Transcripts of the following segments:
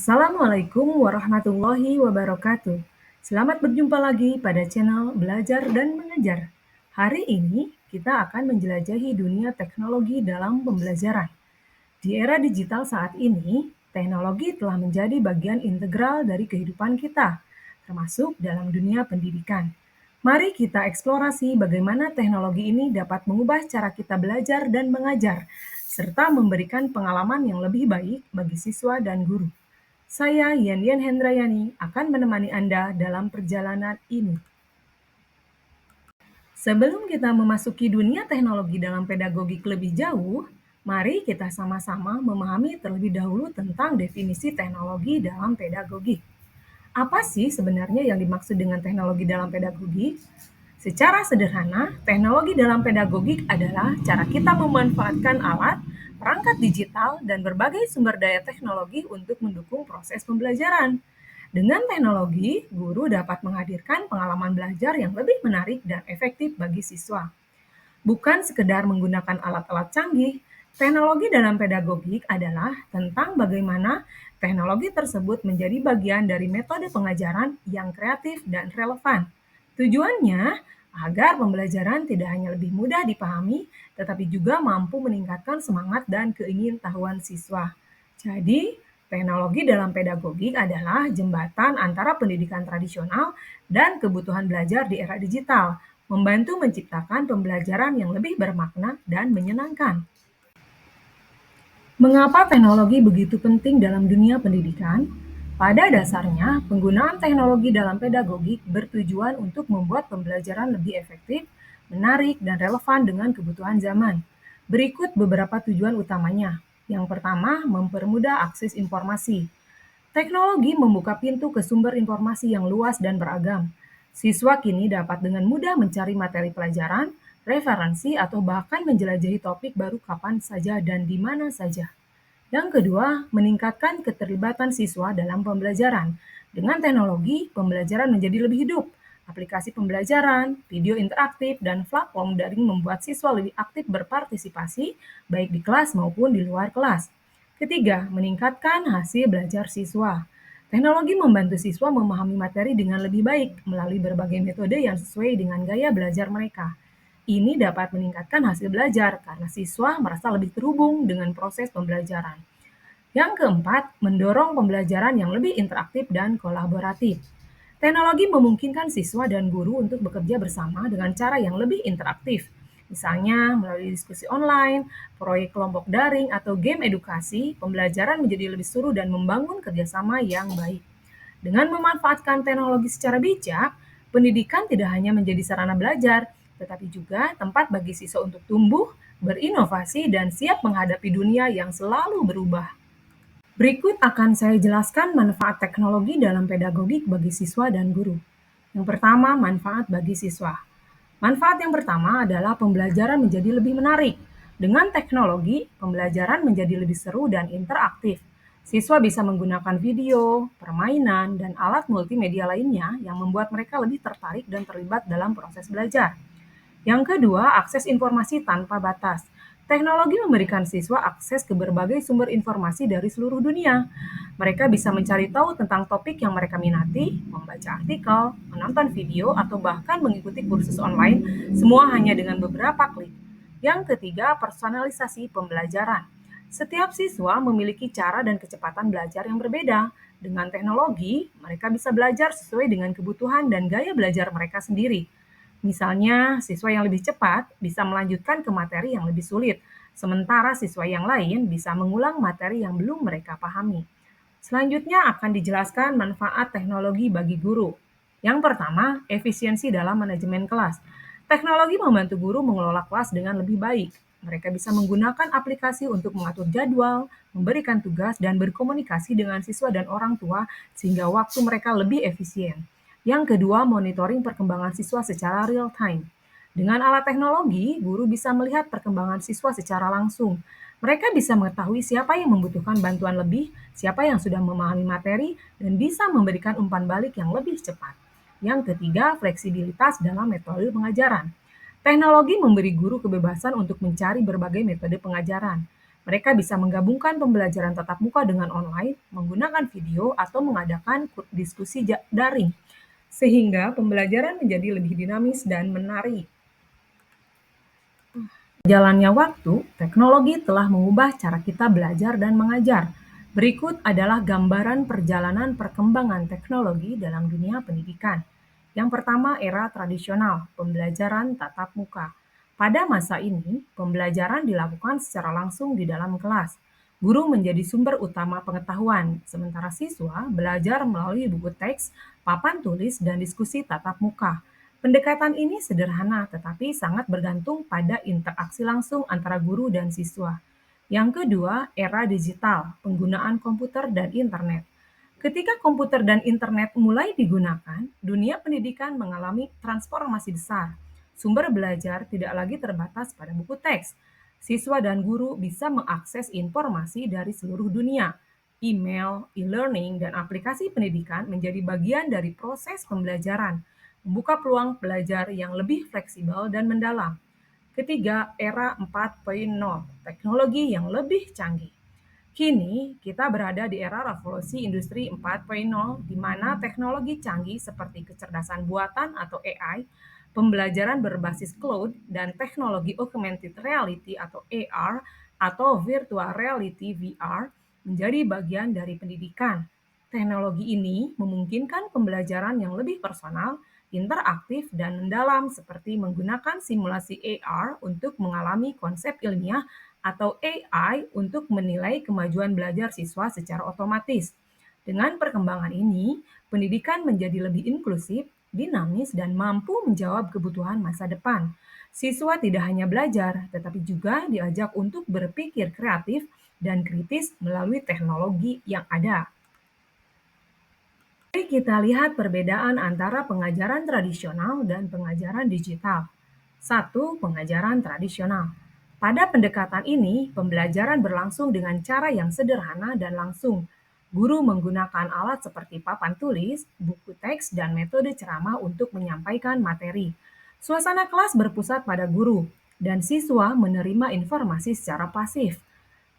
Assalamualaikum warahmatullahi wabarakatuh. Selamat berjumpa lagi pada channel Belajar dan Mengajar. Hari ini kita akan menjelajahi dunia teknologi dalam pembelajaran. Di era digital saat ini, teknologi telah menjadi bagian integral dari kehidupan kita, termasuk dalam dunia pendidikan. Mari kita eksplorasi bagaimana teknologi ini dapat mengubah cara kita belajar dan mengajar, serta memberikan pengalaman yang lebih baik bagi siswa dan guru. Saya Yandian Hendrayani akan menemani Anda dalam perjalanan ini. Sebelum kita memasuki dunia teknologi dalam pedagogik lebih jauh, mari kita sama-sama memahami terlebih dahulu tentang definisi teknologi dalam pedagogik. Apa sih sebenarnya yang dimaksud dengan teknologi dalam pedagogik? Secara sederhana, teknologi dalam pedagogik adalah cara kita memanfaatkan alat, perangkat digital, dan berbagai sumber daya teknologi untuk mendukung proses pembelajaran. Dengan teknologi, guru dapat menghadirkan pengalaman belajar yang lebih menarik dan efektif bagi siswa. Bukan sekedar menggunakan alat-alat canggih, teknologi dalam pedagogik adalah tentang bagaimana teknologi tersebut menjadi bagian dari metode pengajaran yang kreatif dan relevan. Tujuannya agar pembelajaran tidak hanya lebih mudah dipahami, tetapi juga mampu meningkatkan semangat dan keingintahuan siswa. Jadi, teknologi dalam pedagogik adalah jembatan antara pendidikan tradisional dan kebutuhan belajar di era digital, membantu menciptakan pembelajaran yang lebih bermakna dan menyenangkan. Mengapa teknologi begitu penting dalam dunia pendidikan? Pada dasarnya, penggunaan teknologi dalam pedagogik bertujuan untuk membuat pembelajaran lebih efektif, menarik, dan relevan dengan kebutuhan zaman. Berikut beberapa tujuan utamanya. Yang pertama, mempermudah akses informasi. Teknologi membuka pintu ke sumber informasi yang luas dan beragam. Siswa kini dapat dengan mudah mencari materi pelajaran, referensi, atau bahkan menjelajahi topik baru kapan saja dan di mana saja. Yang kedua, meningkatkan keterlibatan siswa dalam pembelajaran. Dengan teknologi, pembelajaran menjadi lebih hidup. Aplikasi pembelajaran, video interaktif, dan platform daring membuat siswa lebih aktif berpartisipasi, baik di kelas maupun di luar kelas. Ketiga, meningkatkan hasil belajar siswa. Teknologi membantu siswa memahami materi dengan lebih baik melalui berbagai metode yang sesuai dengan gaya belajar mereka. Ini dapat meningkatkan hasil belajar karena siswa merasa lebih terhubung dengan proses pembelajaran. Yang keempat, mendorong pembelajaran yang lebih interaktif dan kolaboratif. Teknologi memungkinkan siswa dan guru untuk bekerja bersama dengan cara yang lebih interaktif. Misalnya melalui diskusi online, proyek kelompok daring, atau game edukasi, pembelajaran menjadi lebih seru dan membangun kerjasama yang baik. Dengan memanfaatkan teknologi secara bijak, pendidikan tidak hanya menjadi sarana belajar, tetapi juga tempat bagi siswa untuk tumbuh, berinovasi, dan siap menghadapi dunia yang selalu berubah. Berikut akan saya jelaskan manfaat teknologi dalam pedagogik bagi siswa dan guru. Yang pertama, manfaat bagi siswa. Manfaat yang pertama adalah pembelajaran menjadi lebih menarik. Dengan teknologi, pembelajaran menjadi lebih seru dan interaktif. Siswa bisa menggunakan video, permainan, dan alat multimedia lainnya yang membuat mereka lebih tertarik dan terlibat dalam proses belajar. Yang kedua, akses informasi tanpa batas. Teknologi memberikan siswa akses ke berbagai sumber informasi dari seluruh dunia. Mereka bisa mencari tahu tentang topik yang mereka minati, membaca artikel, menonton video, atau bahkan mengikuti kursus online, semua hanya dengan beberapa klik. Yang ketiga, personalisasi pembelajaran. Setiap siswa memiliki cara dan kecepatan belajar yang berbeda. Dengan teknologi, mereka bisa belajar sesuai dengan kebutuhan dan gaya belajar mereka sendiri. Misalnya, siswa yang lebih cepat bisa melanjutkan ke materi yang lebih sulit, sementara siswa yang lain bisa mengulang materi yang belum mereka pahami. Selanjutnya akan dijelaskan manfaat teknologi bagi guru. Yang pertama, efisiensi dalam manajemen kelas. Teknologi membantu guru mengelola kelas dengan lebih baik. Mereka bisa menggunakan aplikasi untuk mengatur jadwal, memberikan tugas, dan berkomunikasi dengan siswa dan orang tua sehingga waktu mereka lebih efisien. Yang kedua, monitoring perkembangan siswa secara real time. Dengan alat teknologi, guru bisa melihat perkembangan siswa secara langsung. Mereka bisa mengetahui siapa yang membutuhkan bantuan lebih, siapa yang sudah memahami materi, dan bisa memberikan umpan balik yang lebih cepat. Yang ketiga, fleksibilitas dalam metode pengajaran. Teknologi memberi guru kebebasan untuk mencari berbagai metode pengajaran. Mereka bisa menggabungkan pembelajaran tatap muka dengan online, menggunakan video, atau mengadakan diskusi daring, sehingga pembelajaran menjadi lebih dinamis dan menarik. Jalannya waktu, teknologi telah mengubah cara kita belajar dan mengajar. Berikut adalah gambaran perjalanan perkembangan teknologi dalam dunia pendidikan. Yang pertama, era tradisional, pembelajaran tatap muka. Pada masa ini, pembelajaran dilakukan secara langsung di dalam kelas. Guru menjadi sumber utama pengetahuan, sementara siswa belajar melalui buku teks, papan tulis, dan diskusi tatap muka. Pendekatan ini sederhana tetapi sangat bergantung pada interaksi langsung antara guru dan siswa. Yang kedua, era digital, penggunaan komputer dan internet. Ketika komputer dan internet mulai digunakan, dunia pendidikan mengalami transformasi besar. Sumber belajar tidak lagi terbatas pada buku teks. Siswa dan guru bisa mengakses informasi dari seluruh dunia. Email, e-learning, dan aplikasi pendidikan menjadi bagian dari proses pembelajaran, membuka peluang belajar yang lebih fleksibel dan mendalam. Ketiga, era 4.0, teknologi yang lebih canggih. Kini, kita berada di era revolusi industri 4.0, di mana teknologi canggih seperti kecerdasan buatan atau AI, pembelajaran berbasis cloud, dan teknologi augmented reality atau AR atau virtual reality VR menjadi bagian dari pendidikan. Teknologi ini memungkinkan pembelajaran yang lebih personal, interaktif, dan mendalam seperti menggunakan simulasi AR untuk mengalami konsep ilmiah atau AI untuk menilai kemajuan belajar siswa secara otomatis. Dengan perkembangan ini, pendidikan menjadi lebih inklusif, dinamis, dan mampu menjawab kebutuhan masa depan. Siswa tidak hanya belajar, tetapi juga diajak untuk berpikir kreatif dan kritis melalui teknologi yang ada. Mari kita lihat perbedaan antara pengajaran tradisional dan pengajaran digital. 1. Pengajaran tradisional. Pada pendekatan ini, pembelajaran berlangsung dengan cara yang sederhana dan langsung. Guru menggunakan alat seperti papan tulis, buku teks, dan metode ceramah untuk menyampaikan materi. Suasana kelas berpusat pada guru, dan siswa menerima informasi secara pasif.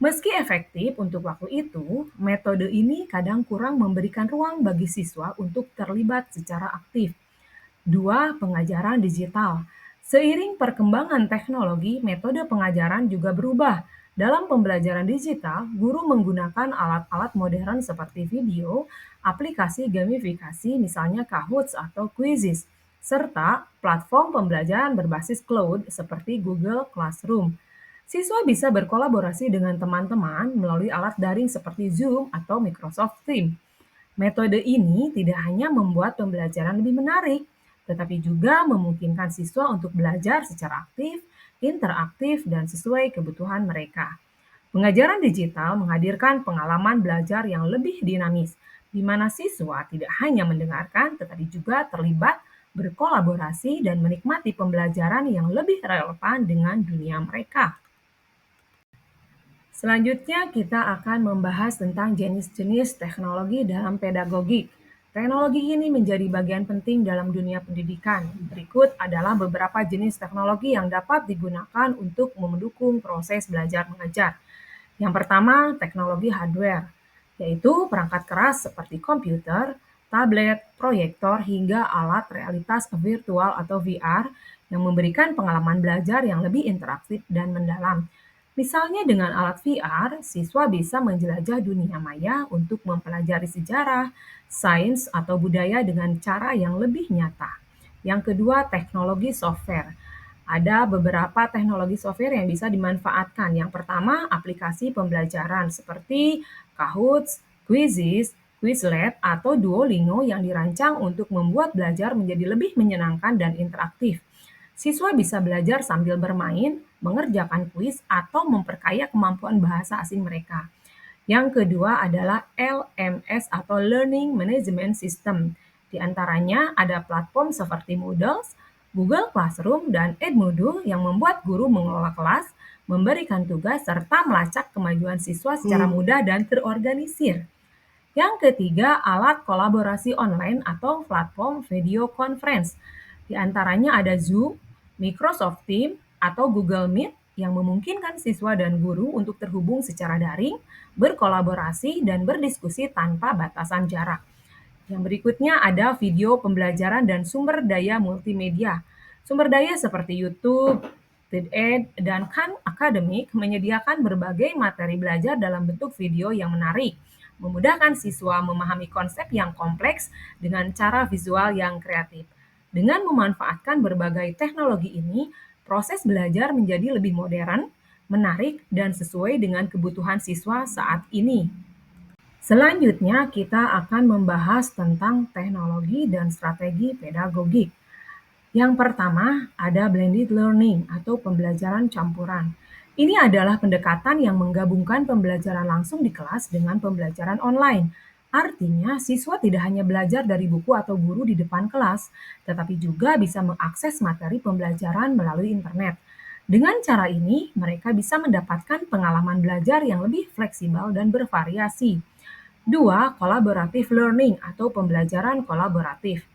Meski efektif untuk waktu itu, metode ini kadang kurang memberikan ruang bagi siswa untuk terlibat secara aktif. 2. Pengajaran digital. Seiring perkembangan teknologi, metode pengajaran juga berubah. Dalam pembelajaran digital, guru menggunakan alat-alat modern seperti video, aplikasi gamifikasi misalnya Kahoot atau Quizzes, serta platform pembelajaran berbasis cloud seperti Google Classroom. Siswa bisa berkolaborasi dengan teman-teman melalui alat daring seperti Zoom atau Microsoft Teams. Metode ini tidak hanya membuat pembelajaran lebih menarik, tetapi juga memungkinkan siswa untuk belajar secara aktif, interaktif, dan sesuai kebutuhan mereka. Pengajaran digital menghadirkan pengalaman belajar yang lebih dinamis, di mana siswa tidak hanya mendengarkan, tetapi juga terlibat, berkolaborasi, dan menikmati pembelajaran yang lebih relevan dengan dunia mereka. Selanjutnya kita akan membahas tentang jenis-jenis teknologi dalam pedagogik. Teknologi ini menjadi bagian penting dalam dunia pendidikan. Berikut adalah beberapa jenis teknologi yang dapat digunakan untuk mendukung proses belajar mengajar. Yang pertama, teknologi hardware, yaitu perangkat keras seperti komputer, tablet, proyektor, hingga alat realitas virtual atau VR yang memberikan pengalaman belajar yang lebih interaktif dan mendalam. Misalnya dengan alat VR, siswa bisa menjelajah dunia maya untuk mempelajari sejarah, sains, atau budaya dengan cara yang lebih nyata. Yang kedua, teknologi software. Ada beberapa teknologi software yang bisa dimanfaatkan. Yang pertama, aplikasi pembelajaran seperti Kahoot, Quizzes, Quizlet, atau Duolingo yang dirancang untuk membuat belajar menjadi lebih menyenangkan dan interaktif. Siswa bisa belajar sambil bermain, mengerjakan kuis, atau memperkaya kemampuan bahasa asing mereka. Yang kedua adalah LMS atau Learning Management System. Di antaranya ada platform seperti Moodle, Google Classroom, dan Edmodo yang membuat guru mengelola kelas, memberikan tugas, serta melacak kemajuan siswa secara mudah dan terorganisir. Yang ketiga, alat kolaborasi online atau platform video conference. Di antaranya ada Zoom, Microsoft Teams, atau Google Meet yang memungkinkan siswa dan guru untuk terhubung secara daring, berkolaborasi, dan berdiskusi tanpa batasan jarak. Yang berikutnya ada video pembelajaran dan sumber daya multimedia. Sumber daya seperti YouTube, TED, dan Khan Academic menyediakan berbagai materi belajar dalam bentuk video yang menarik, memudahkan siswa memahami konsep yang kompleks dengan cara visual yang kreatif. Dengan memanfaatkan berbagai teknologi ini, proses belajar menjadi lebih modern, menarik, dan sesuai dengan kebutuhan siswa saat ini. Selanjutnya, kita akan membahas tentang teknologi dan strategi pedagogik. Yang pertama, ada blended learning atau pembelajaran campuran. Ini adalah pendekatan yang menggabungkan pembelajaran langsung di kelas dengan pembelajaran online. Artinya, siswa tidak hanya belajar dari buku atau guru di depan kelas, tetapi juga bisa mengakses materi pembelajaran melalui internet. Dengan cara ini, mereka bisa mendapatkan pengalaman belajar yang lebih fleksibel dan bervariasi. Dua, collaborative learning atau pembelajaran kolaboratif.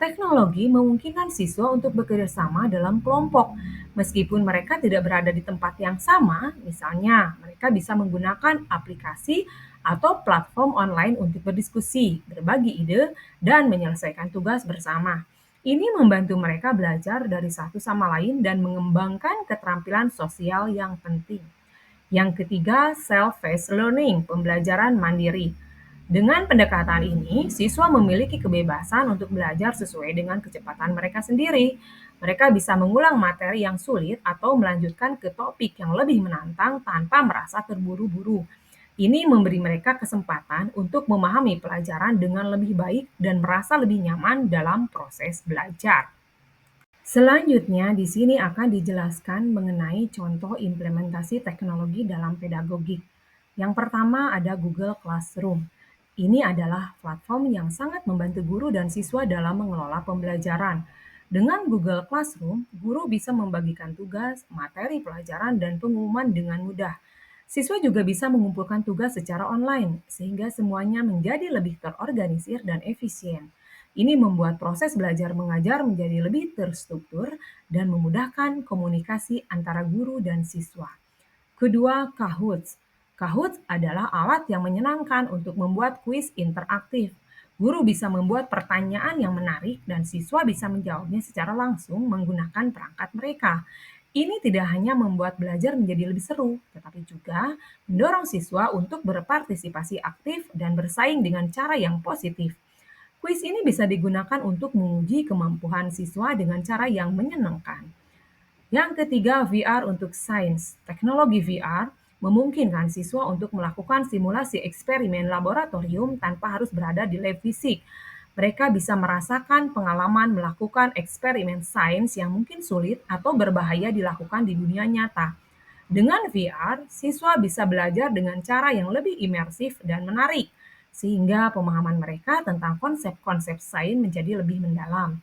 Teknologi memungkinkan siswa untuk bekerja sama dalam kelompok. Meskipun mereka tidak berada di tempat yang sama, misalnya mereka bisa menggunakan aplikasi atau platform online untuk berdiskusi, berbagi ide, dan menyelesaikan tugas bersama. Ini membantu mereka belajar dari satu sama lain dan mengembangkan keterampilan sosial yang penting. Yang ketiga, self-paced learning, pembelajaran mandiri. Dengan pendekatan ini, siswa memiliki kebebasan untuk belajar sesuai dengan kecepatan mereka sendiri. Mereka bisa mengulang materi yang sulit atau melanjutkan ke topik yang lebih menantang tanpa merasa terburu-buru. Ini memberi mereka kesempatan untuk memahami pelajaran dengan lebih baik dan merasa lebih nyaman dalam proses belajar. Selanjutnya, di sini akan dijelaskan mengenai contoh implementasi teknologi dalam pedagogik. Yang pertama ada Google Classroom. Ini adalah platform yang sangat membantu guru dan siswa dalam mengelola pembelajaran. Dengan Google Classroom, guru bisa membagikan tugas, materi pelajaran, dan pengumuman dengan mudah. Siswa juga bisa mengumpulkan tugas secara online, sehingga semuanya menjadi lebih terorganisir dan efisien. Ini membuat proses belajar mengajar menjadi lebih terstruktur dan memudahkan komunikasi antara guru dan siswa. Kedua, Kahoots. Kahoots adalah alat yang menyenangkan untuk membuat kuis interaktif. Guru bisa membuat pertanyaan yang menarik dan siswa bisa menjawabnya secara langsung menggunakan perangkat mereka. Ini tidak hanya membuat belajar menjadi lebih seru, tetapi juga mendorong siswa untuk berpartisipasi aktif dan bersaing dengan cara yang positif. Kuis ini bisa digunakan untuk menguji kemampuan siswa dengan cara yang menyenangkan. Yang ketiga, VR untuk sains. Teknologi VR memungkinkan siswa untuk melakukan simulasi eksperimen laboratorium tanpa harus berada di lab fisik. Mereka bisa merasakan pengalaman melakukan eksperimen sains yang mungkin sulit atau berbahaya dilakukan di dunia nyata. Dengan VR, siswa bisa belajar dengan cara yang lebih imersif dan menarik, sehingga pemahaman mereka tentang konsep-konsep sains menjadi lebih mendalam.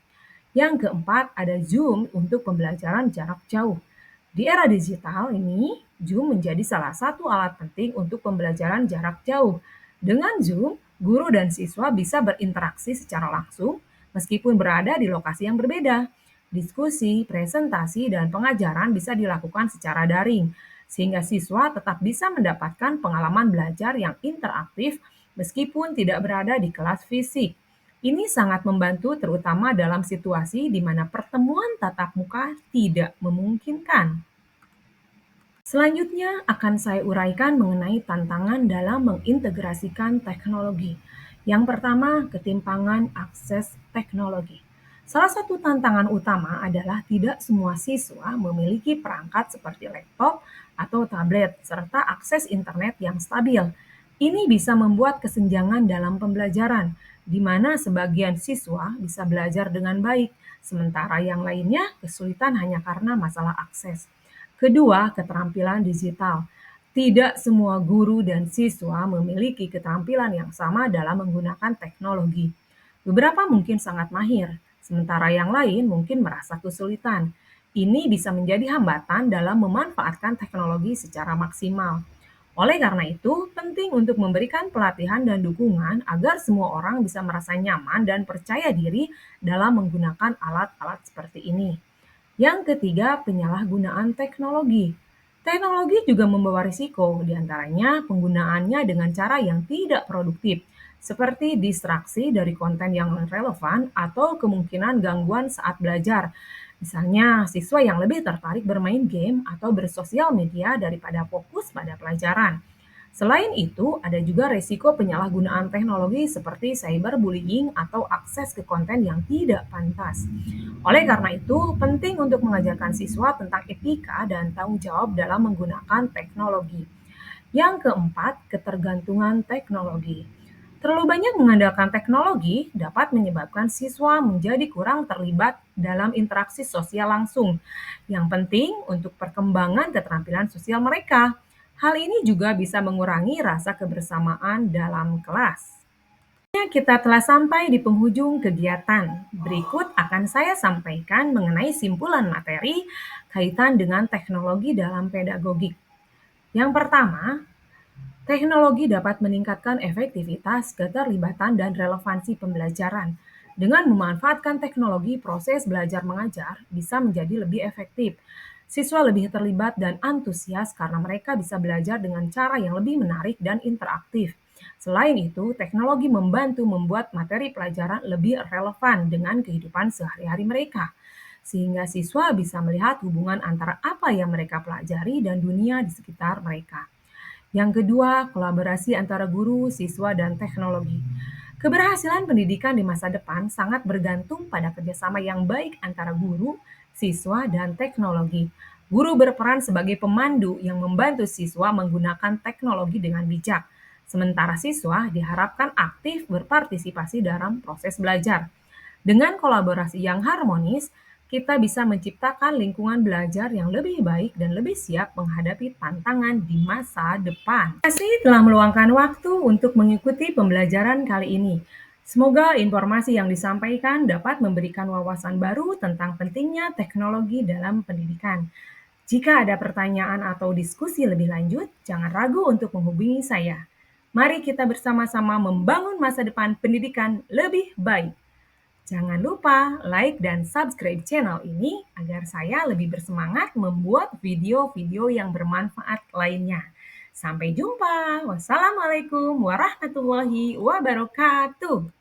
Yang keempat, ada Zoom untuk pembelajaran jarak jauh. Di era digital ini, Zoom menjadi salah satu alat penting untuk pembelajaran jarak jauh. Dengan Zoom, guru dan siswa bisa berinteraksi secara langsung meskipun berada di lokasi yang berbeda. Diskusi, presentasi, dan pengajaran bisa dilakukan secara daring, sehingga siswa tetap bisa mendapatkan pengalaman belajar yang interaktif meskipun tidak berada di kelas fisik. Ini sangat membantu terutama dalam situasi di mana pertemuan tatap muka tidak memungkinkan. Selanjutnya akan saya uraikan mengenai tantangan dalam mengintegrasikan teknologi. Yang pertama, ketimpangan akses teknologi. Salah satu tantangan utama adalah tidak semua siswa memiliki perangkat seperti laptop atau tablet serta akses internet yang stabil. Ini bisa membuat kesenjangan dalam pembelajaran, di mana sebagian siswa bisa belajar dengan baik, sementara yang lainnya kesulitan hanya karena masalah akses. Kedua, keterampilan digital. Tidak semua guru dan siswa memiliki keterampilan yang sama dalam menggunakan teknologi. Beberapa mungkin sangat mahir, sementara yang lain mungkin merasa kesulitan. Ini bisa menjadi hambatan dalam memanfaatkan teknologi secara maksimal. Oleh karena itu, penting untuk memberikan pelatihan dan dukungan agar semua orang bisa merasa nyaman dan percaya diri dalam menggunakan alat-alat seperti ini. Yang ketiga, penyalahgunaan teknologi. Teknologi juga membawa risiko, diantaranya penggunaannya dengan cara yang tidak produktif, seperti distraksi dari konten yang non relevan atau kemungkinan gangguan saat belajar. Misalnya, siswa yang lebih tertarik bermain game atau bersosial media daripada fokus pada pelajaran. Selain itu, ada juga resiko penyalahgunaan teknologi seperti cyberbullying atau akses ke konten yang tidak pantas. Oleh karena itu, penting untuk mengajarkan siswa tentang etika dan tanggung jawab dalam menggunakan teknologi. Yang keempat, ketergantungan teknologi. Terlalu banyak mengandalkan teknologi dapat menyebabkan siswa menjadi kurang terlibat dalam interaksi sosial langsung, yang penting untuk perkembangan keterampilan sosial mereka. Hal ini juga bisa mengurangi rasa kebersamaan dalam kelas. Kita telah sampai di penghujung kegiatan. Berikut akan saya sampaikan mengenai simpulan materi kaitan dengan teknologi dalam pedagogik. Yang pertama, teknologi dapat meningkatkan efektivitas, keterlibatan, dan relevansi pembelajaran. Dengan memanfaatkan teknologi, proses belajar mengajar bisa menjadi lebih efektif. Siswa lebih terlibat dan antusias karena mereka bisa belajar dengan cara yang lebih menarik dan interaktif. Selain itu, teknologi membantu membuat materi pelajaran lebih relevan dengan kehidupan sehari-hari mereka, sehingga siswa bisa melihat hubungan antara apa yang mereka pelajari dan dunia di sekitar mereka. Yang kedua, kolaborasi antara guru, siswa, dan teknologi. Keberhasilan pendidikan di masa depan sangat bergantung pada kerjasama yang baik antara guru, siswa, dan teknologi. Guru berperan sebagai pemandu yang membantu siswa menggunakan teknologi dengan bijak, sementara siswa diharapkan aktif berpartisipasi dalam proses belajar. Dengan kolaborasi yang harmonis, kita bisa menciptakan lingkungan belajar yang lebih baik dan lebih siap menghadapi tantangan di masa depan. Terima kasih telah meluangkan waktu untuk mengikuti pembelajaran kali ini. Semoga informasi yang disampaikan dapat memberikan wawasan baru tentang pentingnya teknologi dalam pendidikan. Jika ada pertanyaan atau diskusi lebih lanjut, jangan ragu untuk menghubungi saya. Mari kita bersama-sama membangun masa depan pendidikan lebih baik. Jangan lupa like dan subscribe channel ini agar saya lebih bersemangat membuat video-video yang bermanfaat lainnya. Sampai jumpa. Wassalamualaikum warahmatullahi wabarakatuh.